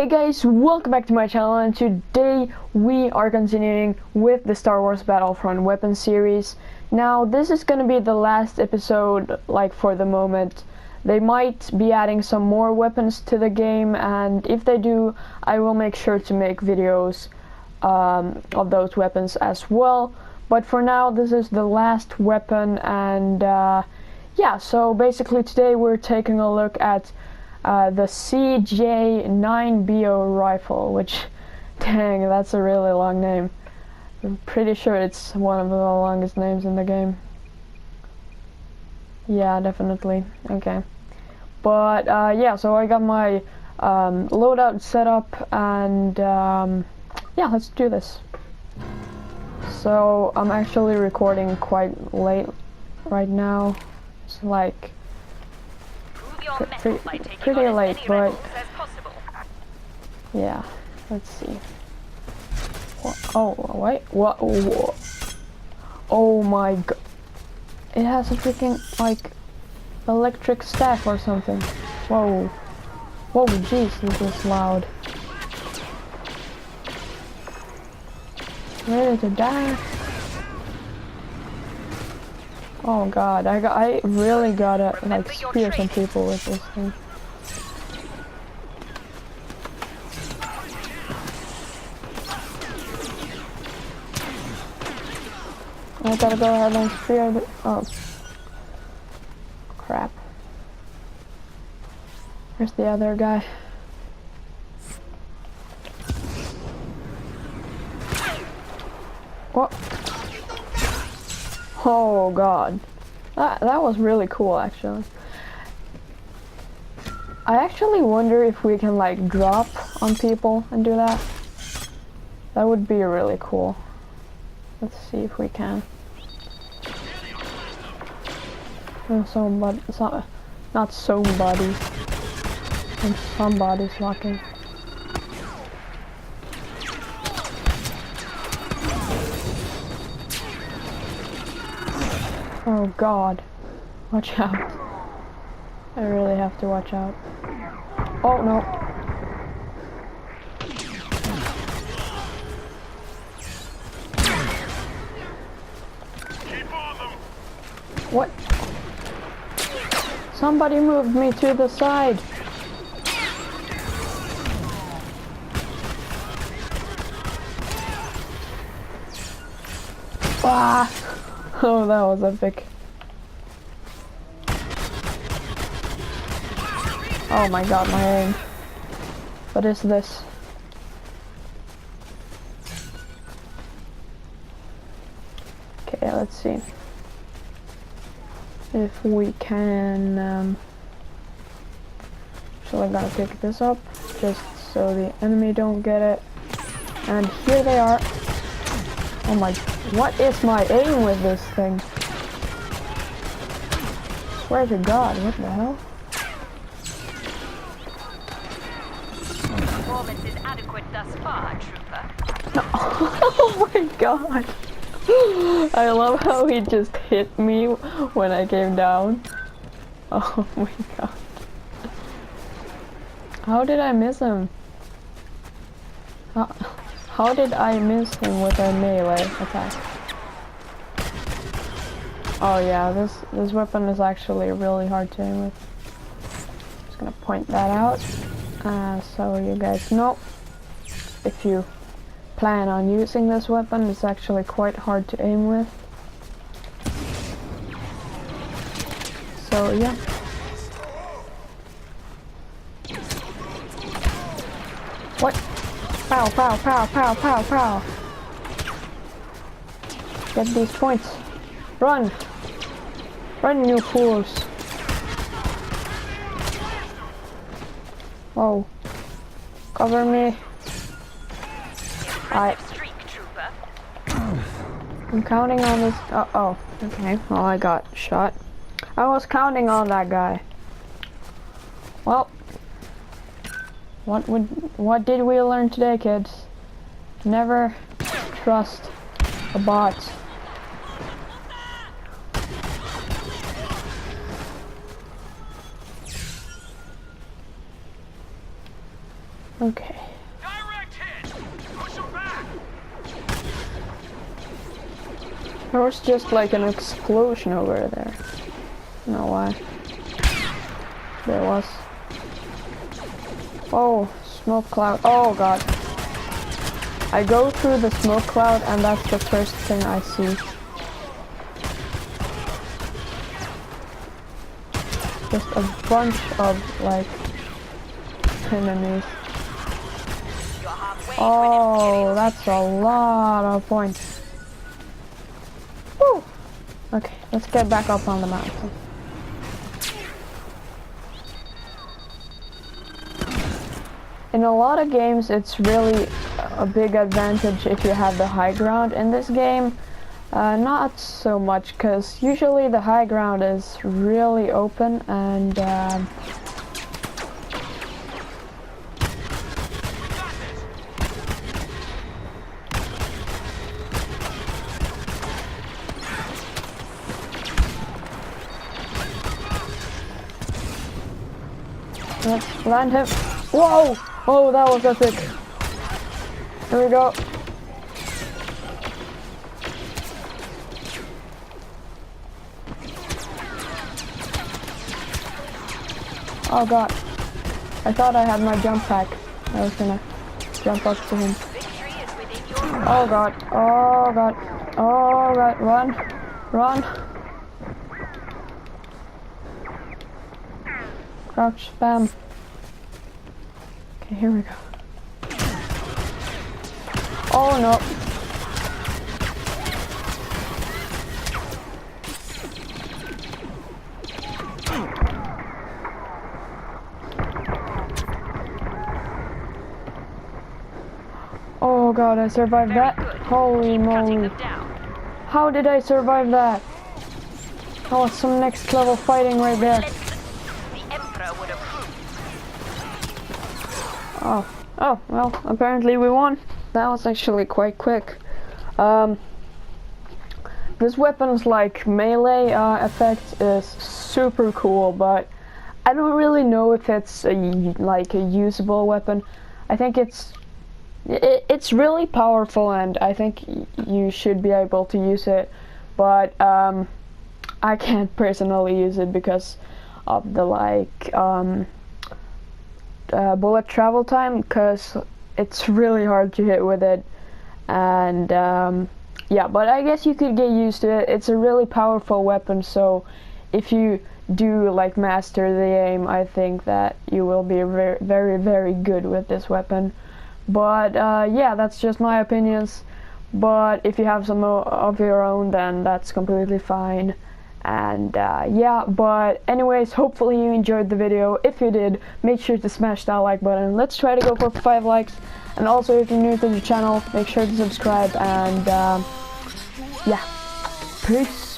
Hey guys, welcome back to my channel, and today we are continuing with the Star Wars Battlefront weapon series. Now this is gonna be the last episode, like, for the moment. They might be adding some more weapons to the game, and if they do, I will make sure to make videos of those weapons as well. But for now, this is the last weapon, and yeah, so basically today we're taking a look at the CJ-9-BO rifle, which, dang, that's a really long name. I'm pretty sure it's one of the longest names in the game. Yeah, definitely. Okay. But, yeah, so I got my loadout set up, and, yeah, let's do this. So, I'm actually recording quite late right now. It's like pretty late, but yeah, let's see. Oh, wait, what? Oh my god, it has a freaking, like, electric staff or something. Whoa, whoa, jeez, this is loud. Ready to die? Oh god, I really gotta, like, spear some people with this thing. I gotta go ahead and spear the— oh. Crap. Where's the other guy? What? Oh god, that was really cool, actually. I actually wonder if we can, like, drop on people and do that. That would be really cool. Let's see if we can. Not somebody. And somebody's knocking. Oh god, watch out. I really have to watch out. Oh no. What? Somebody moved me to the side. Ah! Oh, that was epic. Oh my god, my aim. What is this? Okay, let's see if we can, so I'm gonna pick this up just so the enemy don't get it. And here they are. Oh my, what is my aim with this thing? Swear to god, what the hell? Performance is adequate thus far, trooper. No. Oh my god. I love how he just hit me when I came down. Oh my god. How did I miss him? How did I miss him with a melee attack? Oh yeah, this weapon is actually really hard to aim with. Just gonna point that out, so you guys know. If you plan on using this weapon, it's actually quite hard to aim with. So yeah. What? Pow, pow, pow, pow, pow, pow. Get these points. Run! Run, you fools. Whoa. Cover me. I'm counting on this. Oh, okay. Well, I got shot. I was counting on that guy. Well. What did we learn today, kids? Never trust a bot. Okay. Direct hit. Push him back. There was just like an explosion over there. I don't know why. There was. Oh, smoke cloud. Oh god. I go through the smoke cloud and that's the first thing I see. Just a bunch of like enemies. Oh, that's a lot of points. Woo! Okay, let's get back up on the mountain. In a lot of games, it's really a big advantage if you have the high ground. In this game, not so much, because usually the high ground is really open and let's land him. Whoa! Oh, that was epic. Here we go. Oh god. I thought I had my jump pack. I was gonna jump up to him. Oh god. Oh god. Oh god. Run. Run. Crouch spam. Okay, here we go. Oh no. Oh god, I survived that. Holy moly. How did I survive that? That was some next level fighting right there. Oh, well, apparently we won. That was actually quite quick. This weapon's like melee effect is super cool, but I don't really know if it's like a usable weapon. I think it's really powerful, and I think you should be able to use it, but I can't personally use it because of the like bullet travel time, because it's really hard to hit with it, and yeah, but I guess you could get used to it. It's a really powerful weapon, so if you do like master the aim, I think that you will be very, very, very good with this weapon. But yeah, that's just my opinions, but if you have some of your own, then that's completely fine. And yeah, but anyways, hopefully you enjoyed the video. If you did, make sure to smash that like button. Let's try to go for 5 likes, and also if you're new to the channel, make sure to subscribe, and yeah, peace.